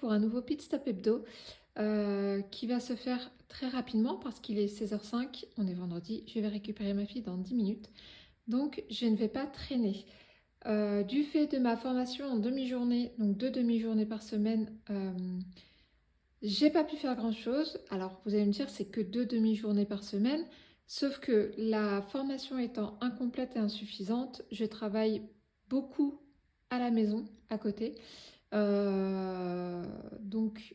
pour un nouveau Pit Stop Hebdo qui va se faire très rapidement parce qu'il est 16h05, on est vendredi, je vais récupérer ma fille dans 10 minutes, donc je ne vais pas traîner. Du fait de ma formation en demi-journée, donc 2 demi-journées par semaine, j'ai pas pu faire grand chose. Alors vous allez me dire c'est que 2 demi-journées par semaine, sauf que la formation étant incomplète et insuffisante, je travaille beaucoup à la maison à côté. Donc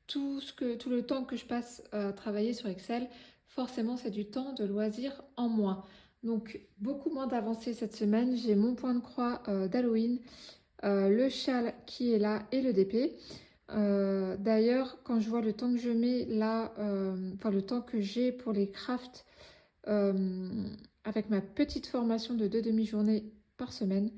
tout le temps que je passe à travailler sur Excel, forcément c'est du temps de loisir en moins. Donc beaucoup moins d'avancées cette semaine. J'ai mon point de croix d'Halloween, le châle qui est là et le DP. D'ailleurs, quand je vois le temps que je mets là, enfin le temps que j'ai pour les crafts, euh, avec ma petite formation de 2 demi-journées par semaine,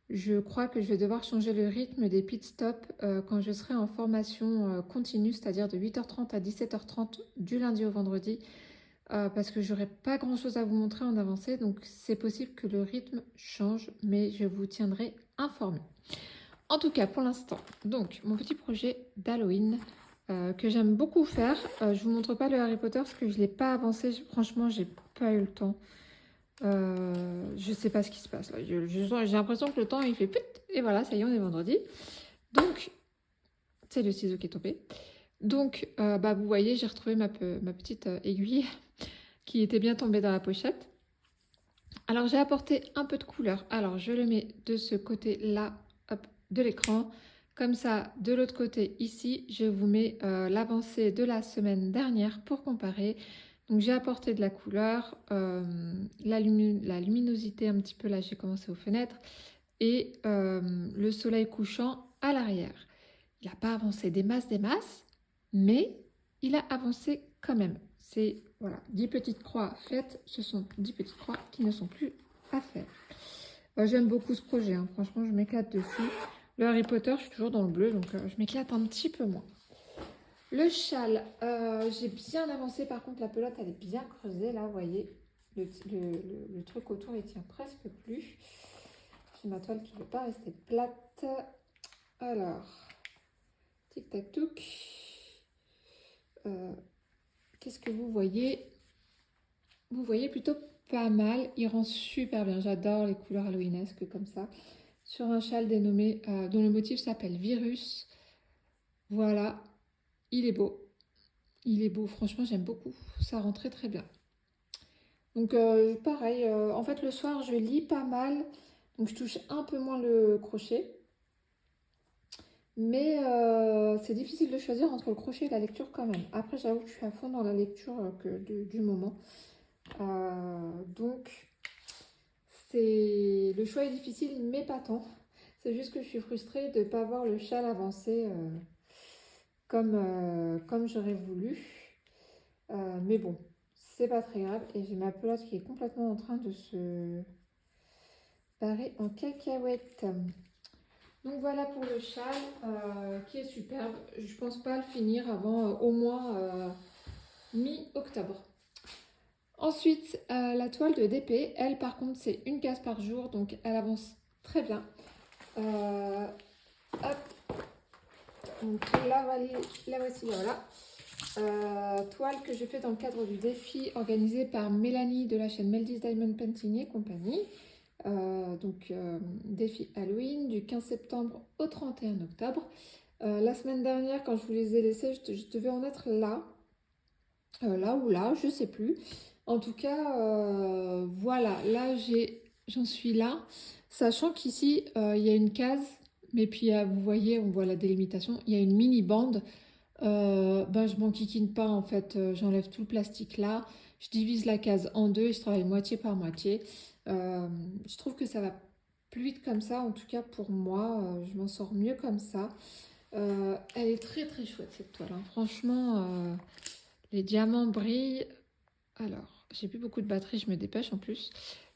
je crois que je vais devoir changer le rythme des pit stops quand je serai en formation continue, c'est-à-dire de 8h30 à 17h30 du lundi au vendredi, parce que j'aurai pas grand-chose à vous montrer en avancée, donc c'est possible que le rythme change, mais je vous tiendrai informé. En tout cas, pour l'instant, donc mon petit projet d'Halloween que j'aime beaucoup faire. Je vous montre pas le Harry Potter parce que je l'ai pas avancé. Franchement, j'ai pas eu le temps. Je sais pas ce qui se passe là. J'ai l'impression que le temps il fait put et voilà, ça y est, on est vendredi. Donc, c'est le ciseau qui est tombé. Donc, bah, vous voyez, j'ai retrouvé ma petite aiguille qui était bien tombée dans la pochette. Alors, j'ai apporté un peu de couleur. Alors, je le mets de ce côté-là, hop, de l'écran. Comme ça, de l'autre côté, ici, je vous mets l'avancée de la semaine dernière pour comparer. Donc, j'ai apporté de la couleur, la luminosité un petit peu, là, j'ai commencé aux fenêtres, et le soleil couchant à l'arrière. Il n'a pas avancé des masses, mais il a avancé quand même. C'est voilà, 10 petites croix faites, ce sont 10 petites croix qui ne sont plus à faire. J'aime beaucoup ce projet, hein. Franchement, je m'éclate dessus. Le Harry Potter, je suis toujours dans le bleu, donc je m'éclate un petit peu moins. Le châle, j'ai bien avancé, par contre la pelote elle est bien creusée, là, vous voyez. Le truc autour il tient presque plus. J'ai ma toile qui ne veut pas rester plate. Alors, tic tac touc. Qu'est-ce que vous voyez? Vous voyez plutôt pas mal. Il rend super bien. J'adore les couleurs halloweenesques comme ça. Sur un châle dénommé, dont le motif s'appelle Virus. Voilà. Il est beau. Il est beau. Franchement, j'aime beaucoup. Ça rend très très bien. Donc, pareil. En fait, le soir, je lis pas mal. Donc, je touche un peu moins le crochet. Mais c'est difficile de choisir entre le crochet et la lecture quand même. Après, j'avoue que je suis à fond dans la lecture du moment. Donc, le choix est difficile, mais pas tant. C'est juste que je suis frustrée de ne pas voir le châle avancer comme j'aurais voulu. Mais bon, c'est pas très grave. Et j'ai ma pelote qui est complètement en train de se barrer en cacahuète. Donc voilà pour le châle qui est superbe. Je pense pas le finir avant au moins mi-octobre. Ensuite, la toile de DP, elle par contre c'est une case par jour, donc elle avance très bien. Hop, donc la voici, voilà. Toile que je fais dans le cadre du défi organisé par Mélanie de la chaîne Meldis Diamond Painting et compagnie. Défi Halloween du 15 septembre au 31 octobre. La semaine dernière, quand je vous les ai laissés, je devais en être là. Là ou là, je sais plus. En tout cas, voilà, là j'en suis là. Sachant qu'ici, il y a une case, mais puis vous voyez, on voit la délimitation, il y a une mini bande. Ben, je m'enquiquine pas en fait, j'enlève tout le plastique là, je divise la case en deux et je travaille moitié par moitié. Je trouve que ça va plus vite comme ça, en tout cas pour moi, je m'en sors mieux comme ça. Elle est très très chouette cette toile, hein. Franchement, les diamants brillent. Alors, j'ai plus beaucoup de batterie, je me dépêche en plus.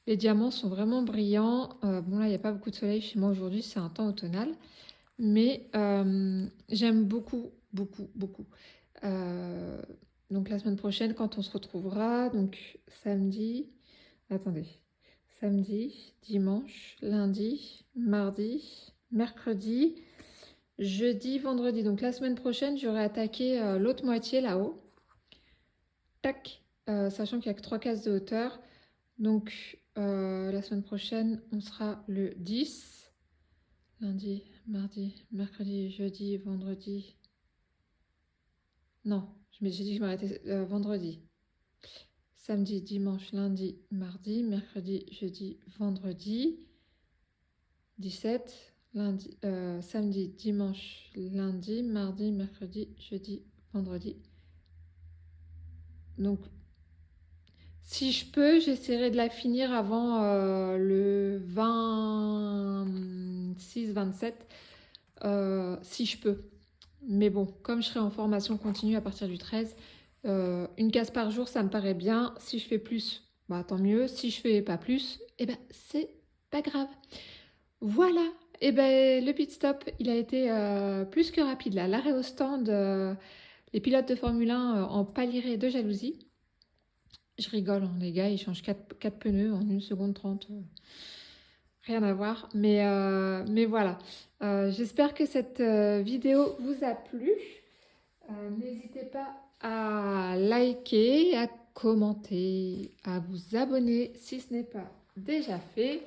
Les diamants sont vraiment brillants. Bon là, il n'y a pas beaucoup de soleil chez moi aujourd'hui, c'est un temps automnal. Mais j'aime beaucoup, beaucoup, beaucoup. Euh, donc la semaine prochaine, quand on se retrouvera, donc samedi, attendez, samedi, dimanche, lundi, mardi, mercredi, jeudi, vendredi. Donc la semaine prochaine, j'aurai attaqué l'autre moitié là-haut. Tac, sachant qu'il n'y a que 3 cases de hauteur. Donc la semaine prochaine, on sera le 10. Lundi, mardi, mercredi, jeudi, vendredi. Non, j'ai dit que je m'arrêtais vendredi. Samedi, dimanche, lundi, mardi, mercredi, jeudi, vendredi. 17. Lundi, samedi, dimanche, lundi, mardi, mercredi, jeudi, vendredi. Donc, si je peux, j'essaierai de la finir avant le 26-27, si je peux. Mais bon, comme je serai en formation continue à partir du 13, une case par jour, ça me paraît bien. Si je fais plus, bah, tant mieux. Si je fais pas plus, eh ben, c'est pas grave. Voilà, et ben, le pit stop, il a été plus que rapide là. L'arrêt au stand, les pilotes de Formule 1 en pâliraient de jalousie. Je rigole, hein, les gars, ils changent 4 pneus en 1 seconde 30. Rien à voir, mais voilà. J'espère que cette vidéo vous a plu. N'hésitez pas à liker, à commenter, à vous abonner si ce n'est pas déjà fait.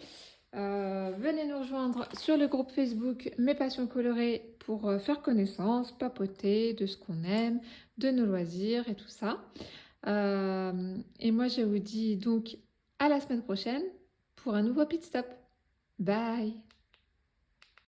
Venez nous rejoindre sur le groupe Facebook Mes Passions Colorées pour faire connaissance, papoter de ce qu'on aime, de nos loisirs et tout ça. Et moi, je vous dis donc à la semaine prochaine pour un nouveau pit stop. Bye!